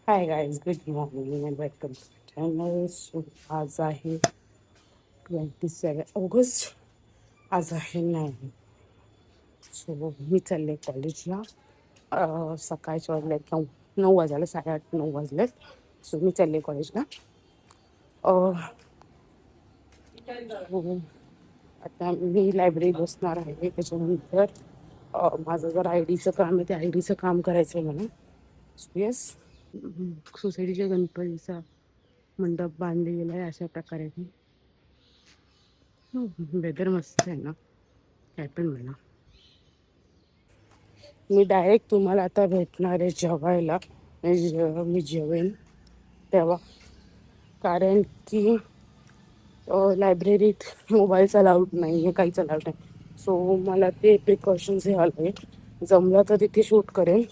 High guys, good morning and welcome to channel. So आज आहे 27 August. आज आहे 9. सो मी चालले कॉलेजला. सकाळचे वाजलेत 9 वाजायला, 8:30-9 वाजलेत. सो मी चालले कॉलेजला. अह, हो, आता मी लायब्ररी बसणार आहे. त्याच्यानंतर माझं जर आय डीचं काम आहे, ते आय डीचं काम करायचं आहे मला. सो येस, सोसायटीच्या गणपतीचा मंडप बांधले गेला आहे अशा प्रकारे. वेदर मस्त आहे ना, काय पण म्हणा. मी डायरेक्ट तुम्हाला आता भेटणार आहे जेवायला. म्हणजे जेव्हा मी जेवेन तेव्हा, कारण की लायब्ररीत मोबाईलचा अलाउड नाही आहे, काहीच अलाउड नाही. सो मला ते प्रिकॉशन्स घ्यावं लागेल. जमलं तर तिथे शूट करेन,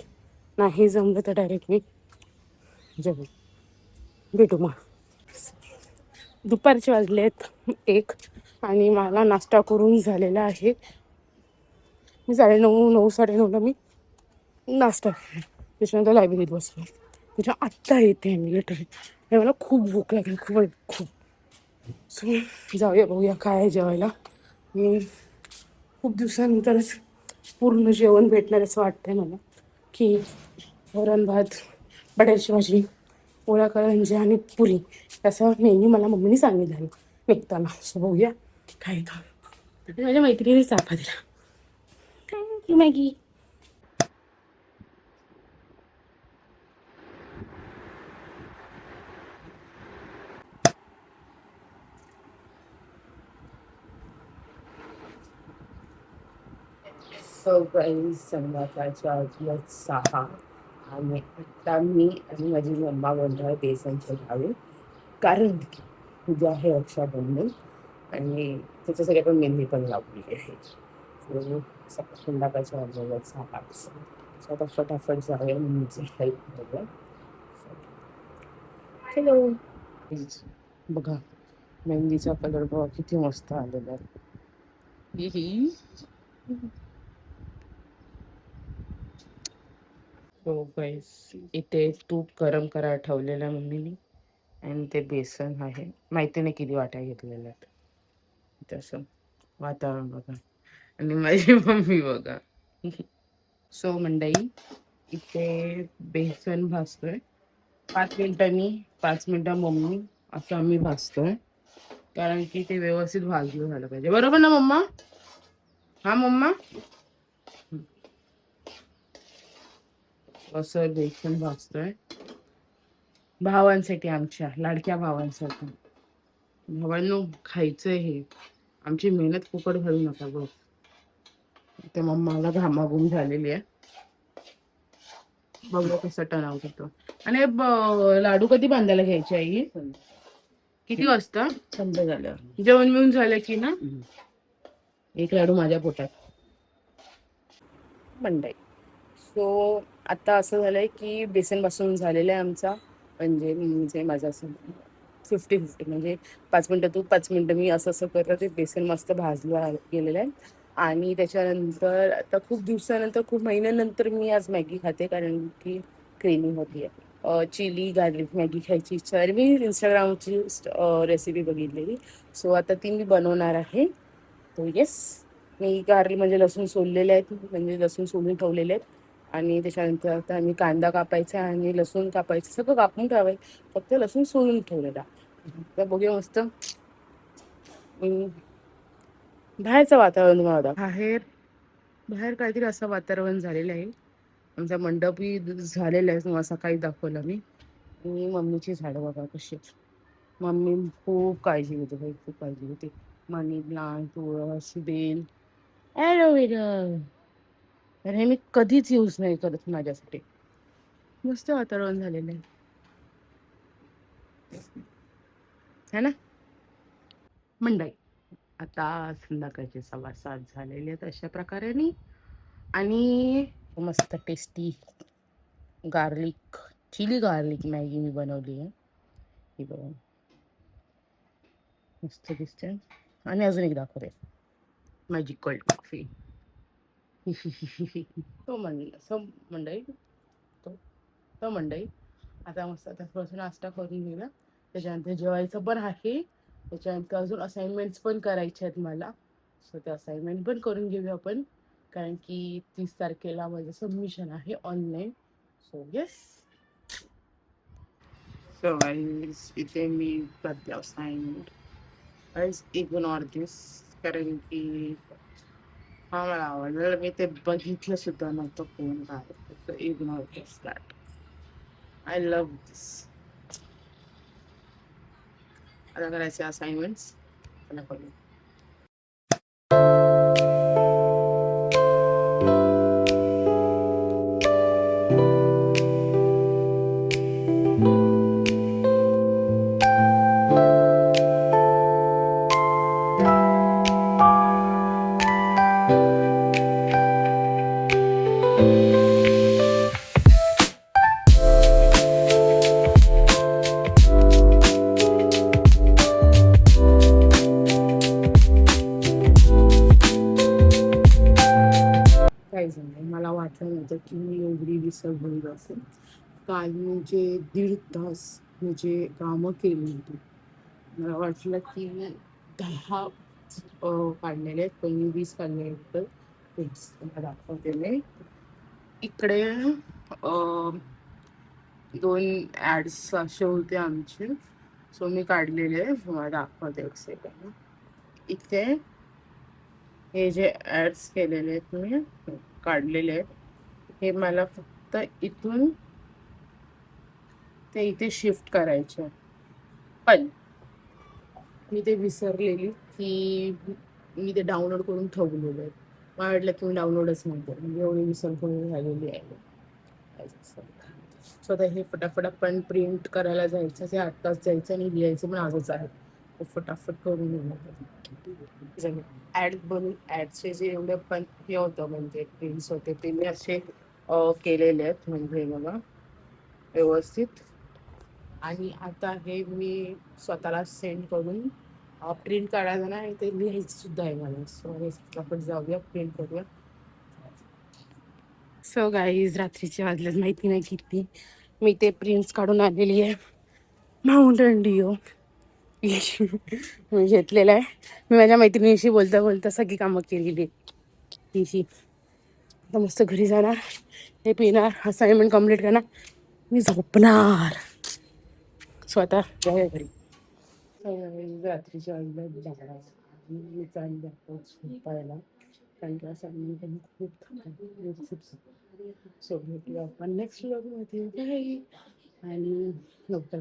नाही जमलं तर डायरेक्ट मी जेवेन. भेटू मग. दुपारचे वाजलेत 1 आणि मला नाश्ता करून झालेला आहे. मी 9:30 9:30 मी नाश्ता केला. त्याच्यानंतर लायब्ररीत बसलो. त्याच्या आत्ता येते मी लिटरली. मला खूप भूक लागली, खूप खूप. सो जाऊया, बघूया काय आहे जेवायला. मी खूप दिवसानंतरच पूर्ण जेवण भेटणार असं वाटतंय मला, की वरण भात, बटाट्याची भाजी, पोळ्या करंजी आणि पुरी, असं मेन्यू मला मम्मीने सांगितलं निघताना. सो बघूया काय का. माझ्या मैत्रिणी चापा दिला. Thank you Maggi. सो गाईज, संध्याकाळच्या वाजल्यात 6 आणि आता मी आणि माझी मम्मा बनणार बेसनचे लाडू. कारण की उद्या आहे रक्षाबंधन आणि त्याच्यासाठी आपण मेहंदी पण लावली आहे. सो संध्याकाळच्या वाजल्यात 6. सो आता फटाफट जाऊया, मम्मीची हेल्प करूया. हॅलो. बघा, मेहंदीचा कलर बघा किती मस्त आलेला आहे. ही ही. हो गाईस, इथे तूप गरम करायला ठेवलेलं आहे मम्मीने. आणि ते बेसन आहे, माहिती नाही किती वाट्या घेतलेल्या आहेत. तसं वातावरण बघा आणि माझी मम्मी बघा. सो मंडई, इथे बेसन भाजतोय. 5 मिनिटं मी, 5 मिनिटं मम्मी, असं आम्ही भाजतोय. कारण की ते व्यवस्थित भाजलं झालं पाहिजे. बरोबर ना मम्मा? हा मम्मा. असं बेसन भाजतोय भावांसाठी, आमच्या लाडक्या भावांसाठी. भावांनो, खायचंय हे, आमची मेहनत फुकट घालू नका बघ. ते मम्माला घामाघूम झालेली आहे. बघू कसं टर्न आउट होतं. आणि लाडू कधी बांधायला घ्यायचे आई? किती वाजता? थंड झालं जेवण मिळून झालं की ना, एक लाडू माझ्या पोटात. मंडई. सो आता असं झालंय की बेसन बसून झालेलं आहे आमचा. म्हणजे माझं असं 50-50, म्हणजे 5 मिनिटं तू 5 मिनिटं मी, असं असं करत ते बेसन मस्त भाजलं गेलेलं आहे. आणि त्याच्यानंतर आता खूप दिवसानंतर, खूप महिन्यानंतर मी आज मॅगी खाते, कारण की क्रेविंग होती आहे. चिली गार्लिक मॅगी खायची इच्छा आहे. मी इंस्टाग्रामची रेसिपी बघितलेली. सो आता ती मी बनवणार आहे. तो येस, मी गार्लिक म्हणजे लसूण सोललेले आहेत, म्हणजे लसूण सोलून ठेवलेले आहेत. आणि त्याच्यानंतर आता मी कांदा कापायचा आणि लसूण कापायचं, सगळं कापून ठेवायचं, फक्त लसूण सोलून ठेवलेला. तर बघूया मस्त. बाहेरचं वातावरण तुम्हाला बाहेर बाहेर काहीतरी असं वातावरण झालेलं आहे. आमचा मंडपही झालेला आहे, तुम्हाला सकाळी दाखवलं मी. आणि मम्मीची झाडं बघा कशी. मम्मी खूप काळजी घेते बाई, खूप काळजी घेते. मनी प्लांट, तुळस, बेल, ॲलोवेरा. तर हे मी कधीच यूज नाही करत माझ्यासाठी. मस्त वातावरण झालेलं आहे ना मंडई. आता संध्याकाळचे 7:15 झालेले आहेत अशा प्रकारे. आणि मस्त tasty garlic, chilli garlic Maggi मी बनवली आहे. ही बघा, मस्त दिसते. आणि अजून एक दाखवते, माझी कोल्ड कॉफी. तो मंडई तो तो मंडई आता मस्त आता थोडासा नाश्ता करून घेऊया, त्याच्यानंतर जेवायचं पण आहे, त्याच्यानंतर अजून असाइनमेंट्स पण करायचे आहेत मला. सो ते असाइनमेंट पण करून घेऊया आपण, कारण की 30 तारखेला माझं सबमिशन आहे online. So yes. So guys इथे मी करते असाइनमेंट. गाईज इग्नोर दिस, कारण की हा मला आवडलं, मी ते बघितलं सुद्धा नव्हतं कोण काय. Ignore this that. I love this. आता करायचे असाइनमेंट्स, चला करू. काहीच नाही, मला वाटलं नव्हतं की मी एवढी विसरलेली असेल. काल म्हणजे 1.5 तास म्हणजे कामं केली होती. मला वाटलं की मी 10 काढलेले आहेत, पण मी 20 काढले आहेत. तर तेच तुम्हाला दाखवते मी. इकडे 2 ॲड्स असे होते आमचे, सो मी काढलेले तुम्हाला दाखवते एक सेकंड. इथे हे जे ॲड्स केलेले आहेत मी काढलेले आहेत, हे मला फक्त इथून ते इथे शिफ्ट करायचे. पण मी ते विसरलेली की मी ते डाउनलोड करून ठेवलेलं आहे. मला वाटलं की मी डाउनलोडच नाही केलं, म्हणजे एवढी विसरपूर्ण झालेली आहे. सो आता हे फटाफट आपण प्रिंट करायला जायचं, ते आत्ताच जायचं आणि लिहायचं पण आजच आहे. फटाफट करून घेऊ. ॲड बनून ॲडचे जे एवढे पण हे होतं म्हणजे प्रिंट्स होते ते मी असे केलेले आहेत, म्हणजे बघा व्यवस्थित. आणि आता हे मी स्वतःला सेंड करून प्रिंट काढायला ना, ते लिहायचं सुद्धा आहे मला. सो हे आपण जाऊया प्रिंट करूया. सो गाईज रात्रीचे वाजलेत माहिती नाही किती. मी ते प्रिंट्स काढून आलेली आहे. माउंटेन ड्यू मी घेतलेलं आहे. मी माझ्या मैत्रिणीशी बोलता बोलता सगळी कामं केलेली तिशी. आता मस्त घरी जाणार, हे पिणार, असाइनमेंट कम्प्लीट करणार, मी झोपणार. स्वतः जाऊया घरी. रात्रीचे वाजले 12. मी चालले झोपायला, कारण की असाइनमेंट खूप सो भेटूया आपण नेक्स्ट व्लॉगमध्ये. बाय. आणि लवकर